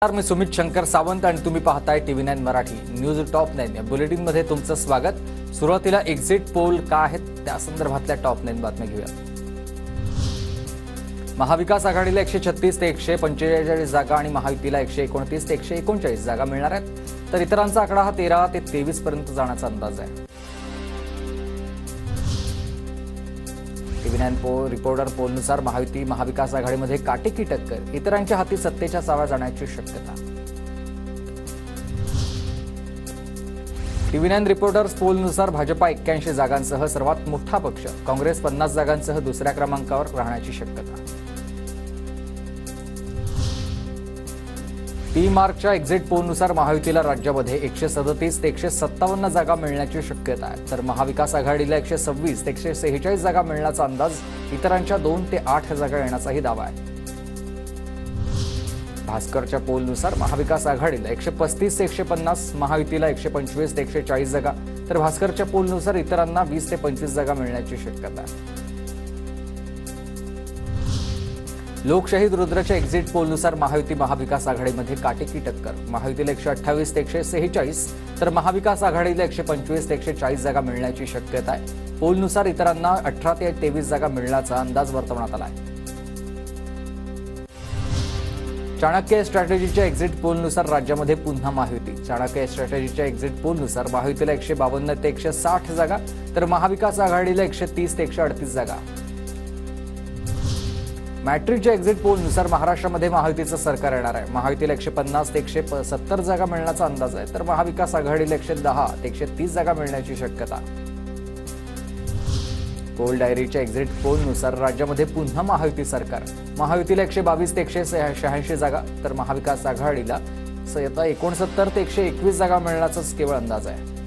मी सुमित शंकर सावंत आणि तुम्ही पाहताय TV9 मराठी न्यूज टॉप 9 या बुलेटिन मध्ये तुमचं स्वागत। सुरुवातीला एक्झिट पोल काय आहेत त्या संदर्भातल्या टॉप 9 बातम्या घेऊया। महाविकास आघाडीला 136 ते 145 जागा आणि महायुतीला 129 ते 139 जागा मिळणार आहेत, तर इतरांचा आकडा हा 13 ते 23 पर्यंत जाण्याचा अंदाज आहे। TV9 रिपोर्टर पोलनुसार महायुती महाविकास आघाडीमध्ये काटेकी टक्कर, इतरांच्या हाती सत्तेच्या चाव्या जाण्याची शक्यता। TV9 रिपोर्टर्स पोलनुसार भाजपा 81 जागांसह सर्वात मोठा पक्ष, काँग्रेस 50 जागांसह दुसऱ्या क्रमांकावर राहण्याची शक्यता। मार्चच्या एक्झिट पोलनुसार महायुतीला राज्यामध्ये 137 ते 157 जागा मिळण्याची शक्यता आहे, तर महाविकास आघाडीला 126 ते 146 जागा मिळण्याचा अंदाज, इतरांच्या 2 ते 8 जागा येण्याचाही दावा आहे। भास्करच्या पोलनुसार महाविकास आघाडीला 135 ते 150, महायुतीला 125 ते 140 जागा, तर भास्करच्या पोलनुसार इतरांना 20 ते 25 जागा मिळण्याची शक्यता आहे। लोकशाहीद रुद्रच्या एक्झिट पोलनुसार महायुती महाविकास आघाडीमध्ये काटेकी टक्कर, महायुतीला 128 ते 146, तर महाविकास आघाडीला 125 ते 140 जागा मिळण्याची शक्यता आहे। पोलनुसार इतरांना 18 ते 23 जागा मिळण्याचा अंदाज वर्तवण्यात आला आहे। चाणक्य स्ट्रॅटेजीच्या एक्झिट पोलनुसार राज्यामध्ये पुन्हा महायुती, चाणक्य स्ट्रॅटेजीच्या एक्झिट पोलनुसार महायुतीला 152 ते 160 जागा, तर महाविकास आघाडीला 130 ते 138 जागा। मॅट्रिकच्या एक्झिट पोलनुसार महाराष्ट्रामध्ये महायुतीचं सरकार येणार आहे, महायुतीला 150 ते 170 जागा मिळण्याचा अंदाज आहे, तर महाविकास आघाडीला 110 ते 130 जागा मिळण्याची शक्यता। पोल डायरीच्या एक्झिट पोलनुसार राज्यामध्ये पुन्हा महायुती सरकार, महायुतीला 122 ते 186 जागा, तर महाविकास आघाडीला 69 ते 121 जागा मिळण्याचाच केवळ अंदाज आहे।